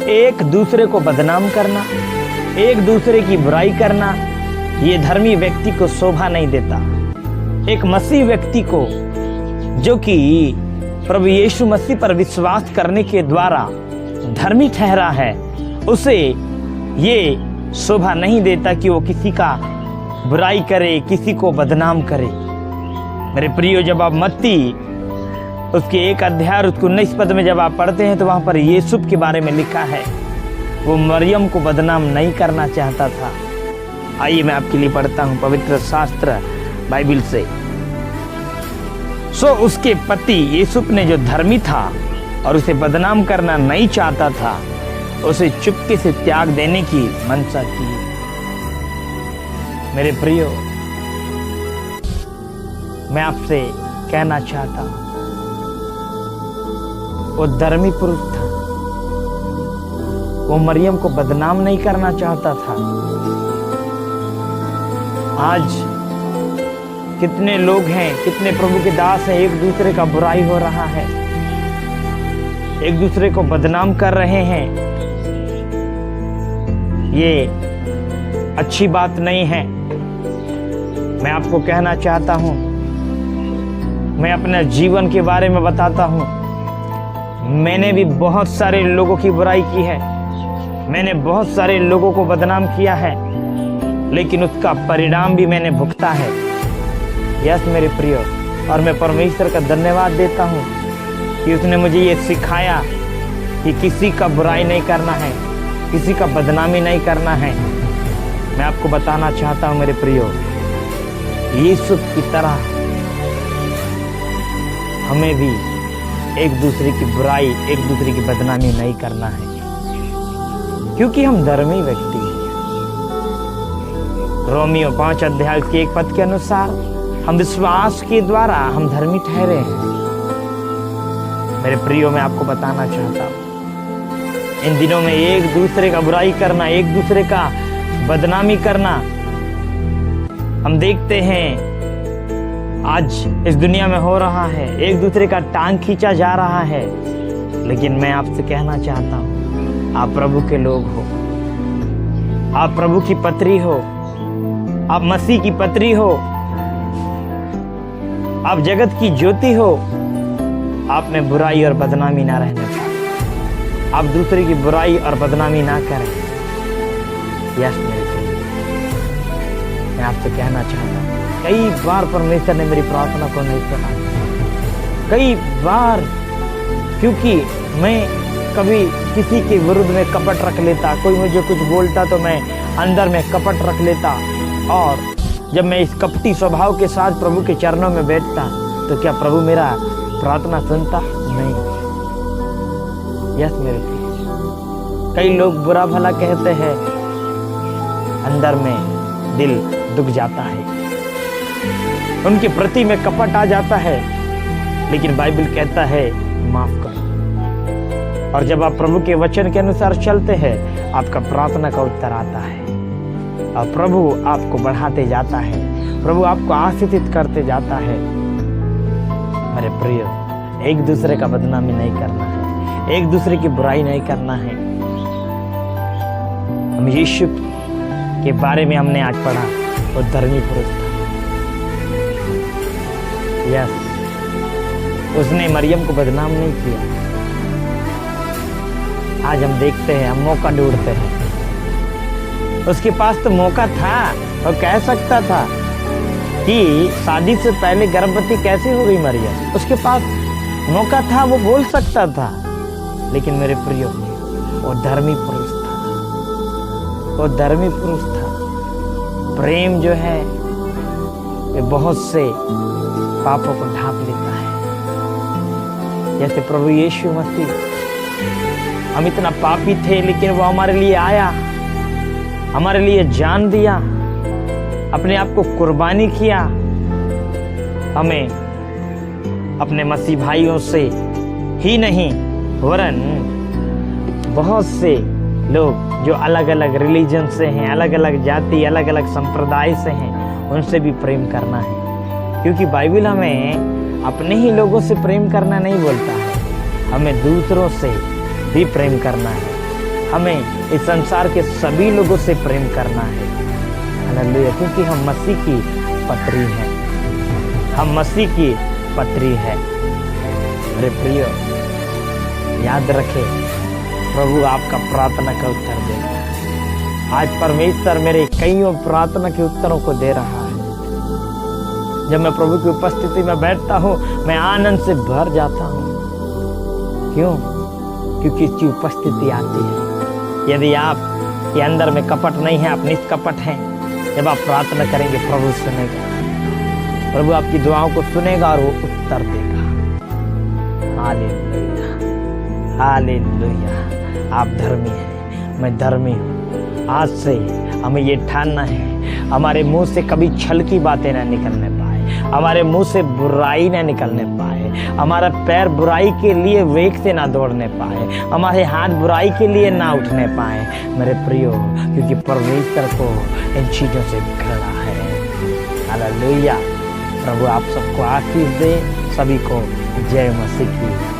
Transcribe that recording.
एक दूसरे को बदनाम करना, एक दूसरे की बुराई करना, ये धर्मी व्यक्ति को शोभा नहीं देता। एक मसीह व्यक्ति को, जो कि प्रभु यीशु मसीह पर विश्वास करने के द्वारा धर्मी ठहरा है, उसे ये शोभा नहीं देता कि वो किसी का बुराई करे, किसी को बदनाम करे। मेरे प्रियो, जब आप मत्ती उसके 1 अध्याय उसको 19 पद में जब आप पढ़ते हैं तो वहां पर यूसुफ के बारे में लिखा है, वो मरियम को बदनाम नहीं करना चाहता था। आइए मैं आपके लिए पढ़ता हूं पवित्र शास्त्र बाइबल से। उसके पति यूसुफ ने, जो धर्मी था और उसे बदनाम करना नहीं चाहता था, उसे चुपके से त्याग देने की मनसा की। मेरे प्रियो, मैं आपसे कहना चाहता हूं, वो धर्मी पुरुष था, वो मरियम को बदनाम नहीं करना चाहता था। आज कितने लोग हैं, कितने प्रभु के दास हैं, एक दूसरे का बुराई हो रहा है, एक दूसरे को बदनाम कर रहे हैं। ये अच्छी बात नहीं है। मैं आपको कहना चाहता हूं, मैं अपने जीवन के बारे में बताता हूं, मैंने भी बहुत सारे लोगों की बुराई की है, मैंने बहुत सारे लोगों को बदनाम किया है, लेकिन उसका परिणाम भी मैंने भुगता है। यस मेरे प्रियो, और मैं परमेश्वर का धन्यवाद देता हूँ कि उसने मुझे ये सिखाया कि किसी का बुराई नहीं करना है, किसी का बदनामी नहीं करना है। मैं आपको बताना चाहता हूँ मेरे प्रियो, यूसुफ की तरह हमें भी एक दूसरे की बुराई, एक दूसरे की बदनामी नहीं करना है, क्योंकि हम धर्मी व्यक्ति हैं। रोमियो 5 अध्याय के 1 पद के अनुसार हम विश्वास के द्वारा हम धर्मी ठहरे हैं। मेरे प्रियो, मैं आपको बताना चाहता हूं, इन दिनों में एक दूसरे का बुराई करना, एक दूसरे का बदनामी करना, हम देखते हैं आज इस दुनिया में हो रहा है। एक दूसरे का टांग खींचा जा रहा है। लेकिन मैं आपसे कहना चाहता हूं, आप प्रभु के लोग हो, आप प्रभु की पत्री हो, आप मसीह की पत्री हो, आप जगत की ज्योति हो। आप में बुराई और बदनामी ना रहने पाए, आप दूसरे की बुराई और बदनामी ना करें। यस मेरे प्रिय, मैं आपसे कहना चाहता हूं, कई बार परमेश्वर ने मेरी प्रार्थना को नहीं सुना, कई बार, क्योंकि मैं कभी किसी के विरुद्ध में कपट रख लेता, कोई मुझे कुछ बोलता तो मैं अंदर में कपट रख लेता, और जब मैं इस कपटी स्वभाव के साथ प्रभु के चरणों में बैठता तो क्या प्रभु मेरा प्रार्थना सुनता? नहीं। यस मेरे प्रिय, कई लोग बुरा भला कहते हैं, अंदर में दिल दुख जाता है, उनके प्रति में कपट आ जाता है, लेकिन बाइबल कहता है माफ करो। और जब आप प्रभु के वचन के अनुसार चलते हैं, आपका प्रार्थना का उत्तर आता है और प्रभु आपको बढ़ाते जाता है, प्रभु आपको आशीषित करते जाता है। मेरे प्रिय, एक दूसरे का बदनामी नहीं करना है, एक दूसरे की बुराई नहीं करना है। हम यीशु के बारे में हमने आज पढ़ा, वो धर्मी पुरुष था। यस, उसने मरियम को बदनाम नहीं किया। आज हम देखते हैं, हम मौका ढूंढते हैं। उसके पास तो मौका था, वो कह सकता था कि शादी से पहले गर्भवती कैसे हो गई मरियम। उसके पास मौका था, वो बोल सकता था, लेकिन मेरे प्रियो, वो धर्मी पुरुष था, वो धर्मी पुरुष था। प्रेम जो है वे बहुत से पापों को ढांप लेता है। जैसे प्रभु यीशु मसीह, हम इतना पापी थे, लेकिन वो हमारे लिए आया, हमारे लिए जान दिया, अपने आप को कुर्बानी किया। हमें अपने मसीह भाइयों से ही नहीं, वरन बहुत से लोग जो अलग अलग रिलीजन से हैं, अलग अलग जाति, अलग अलग संप्रदाय से हैं, उनसे भी प्रेम करना है। क्योंकि बाइबल हमें अपने ही लोगों से प्रेम करना नहीं बोलता है, हमें दूसरों से भी प्रेम करना है। हमें इस संसार के सभी लोगों से प्रेम करना है। हालेलुया, क्योंकि हम मसीह की पत्री हैं, हम मसीह की पत्री है। मेरे प्रियो, याद रखें, प्रभु आपका प्रार्थना का उत्तर देगा। आज परमेश्वर मेरे कईयों प्रार्थना के उत्तरों को दे रहा है। जब मैं प्रभु की उपस्थिति में बैठता हूँ, मैं आनंद से भर जाता हूँ। क्यों? क्योंकि इसकी उपस्थिति आती है। यदि आप के अंदर में कपट नहीं है, आप निष्कपट हैं, जब आप प्रार्थना करेंगे प्रभु सुनेगा, प्रभु आपकी दुआओं को सुनेगा और वो उत्तर देगा। Hallelujah, hallelujah. आप धर्मी हैं, मैं धर्मी हूँ। आज से हमें ये ठानना है, हमारे मुंह से कभी छल की बातें ना निकलने पाए, हमारे मुंह से बुराई ना निकलने पाए, हमारा पैर बुराई के लिए वेग से ना दौड़ने पाए, हमारे हाथ बुराई के लिए ना उठने पाए। मेरे प्रियो, क्योंकि परमेश्वर को इन चीज़ों से घृणा है। हालेलुया। प्रभु आप सबको आशीष दे। सभी को जय मसीह की।